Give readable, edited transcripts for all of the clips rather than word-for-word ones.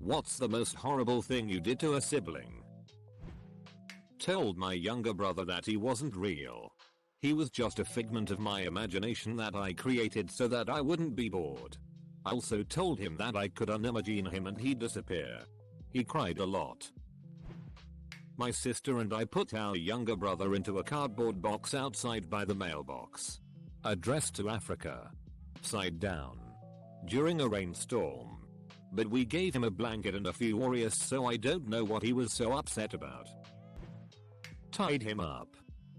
What's the most horrible thing you did to a sibling? Told my younger brother that he wasn't real. He was just a figment of my imagination that I created so that I wouldn't be bored. I also told him that I could unimagine him and he'd disappear. He cried a lot. My sister and I put our younger brother into a cardboard box outside by the mailbox. Addressed to Africa. Upside down. During a rainstorm. But we gave him a blanket and a few Oreos, so I don't know what he was so upset about. Tied him up.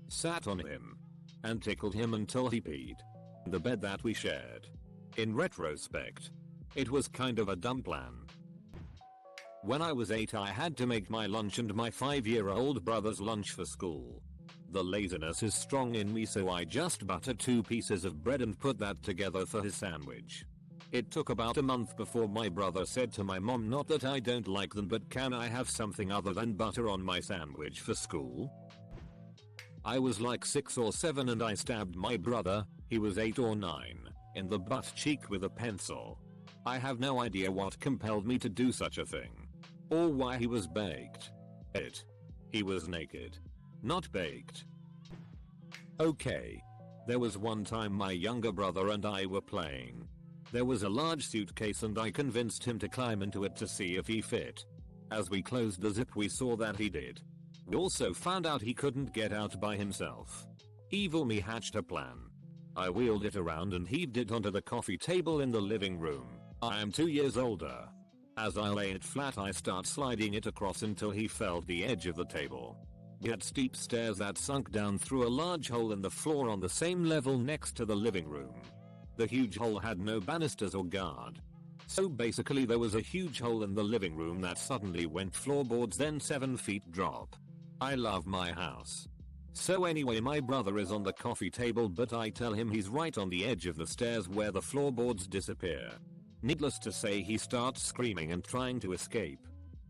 Sat on him. And tickled him until he peed. In the bed that we shared. In retrospect. It was kind of a dumb plan. When I was 8 I had to make my lunch and my 5-year-old brother's lunch for school. The laziness is strong in me, so I just buttered 2 pieces of bread and put that together for his sandwich. It took about a month before my brother said to my mom, not that I don't like them, but can I have something other than butter on my sandwich for school? I was like 6 or 7 and I stabbed my brother, he was 8 or 9, in the butt cheek with a pencil. I have no idea what compelled me to do such a thing. Or why he was baked. He was naked. Not baked. Okay. There was one time my younger brother and I were playing. There was a large suitcase and I convinced him to climb into it to see if he fit. As we closed the zip we saw that he did. We also found out he couldn't get out by himself. Evil me hatched a plan. I wheeled it around and heaved it onto the coffee table in the living room. I am 2 years older. As I lay it flat I start sliding it across until he fell to the edge of the table. We had steep stairs that sunk down through a large hole in the floor on the same level next to the living room. The huge hole had no banisters or guard. So basically there was a huge hole in the living room that suddenly went floorboards, then 7 feet drop. I love my house. So anyway, my brother is on the coffee table but I tell him he's right on the edge of the stairs where the floorboards disappear. Needless to say he starts screaming and trying to escape.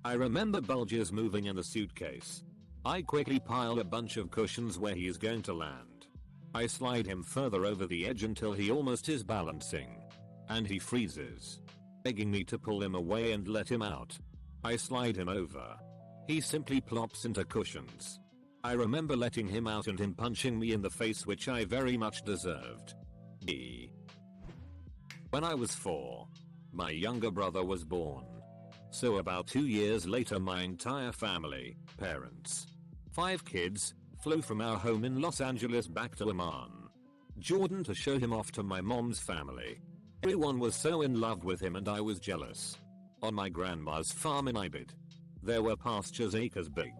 I remember bulges moving in the suitcase. I quickly pile a bunch of cushions where he is going to land. I slide him further over the edge until he almost is balancing. And he freezes. Begging me to pull him away and let him out. I slide him over. He simply plops into cushions. I remember letting him out and him punching me in the face, which I very much deserved. When I was 4, my younger brother was born. So about 2 years later my entire family, parents, 5 kids, flew from our home in Los Angeles back to Amman, Jordan to show him off to my mom's family. Everyone was so in love with him and I was jealous. On my grandma's farm in Ibid, there were pastures acres big,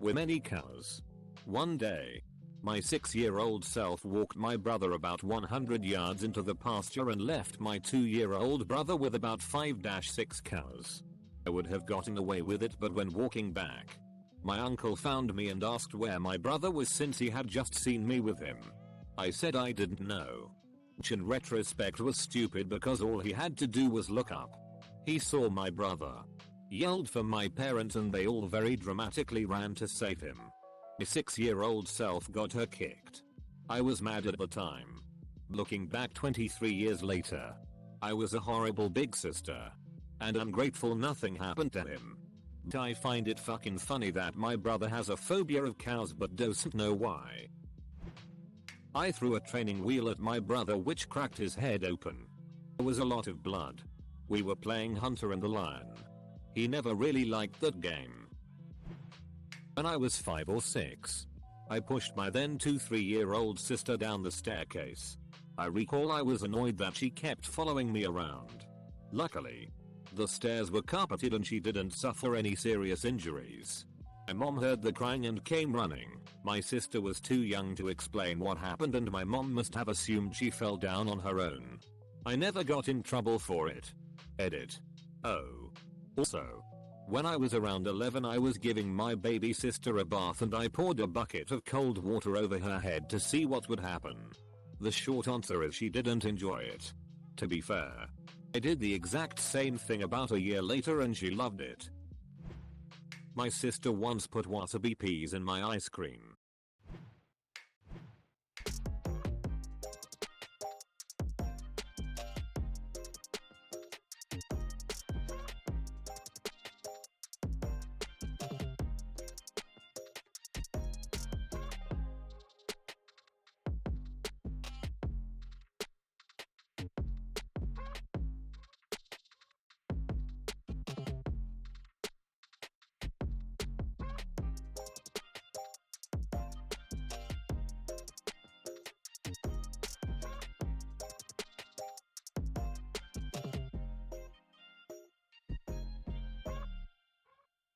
with many cows. One day, my 6-year-old self walked my brother about 100 yards into the pasture and left my 2-year-old brother with about 5-6 cows. I would have gotten away with it, but when walking back, my uncle found me and asked where my brother was since he had just seen me with him. I said I didn't know. Which in retrospect was stupid because all he had to do was look up. He saw my brother, yelled for my parents and they all very dramatically ran to save him. My 6-year-old self got her kicked. I was mad at the time. Looking back 23 years later, I was a horrible big sister. And ungrateful nothing happened to him. But I find it fucking funny that my brother has a phobia of cows but doesn't know why. I threw a training wheel at my brother which cracked his head open. There was a lot of blood. We were playing Hunter and the Lion. He never really liked that game. When I was 5 or 6, I pushed my then 2-3-year-old sister down the staircase. I recall I was annoyed that she kept following me around. Luckily, the stairs were carpeted and she didn't suffer any serious injuries. My mom heard the crying and came running. My sister was too young to explain what happened and my mom must have assumed she fell down on her own. I never got in trouble for it. Also, when I was around 11 I was giving my baby sister a bath and I poured a bucket of cold water over her head to see what would happen. The short answer is she didn't enjoy it. To be fair, I did the exact same thing about a year later and she loved it. My sister once put wasabi peas in my ice cream.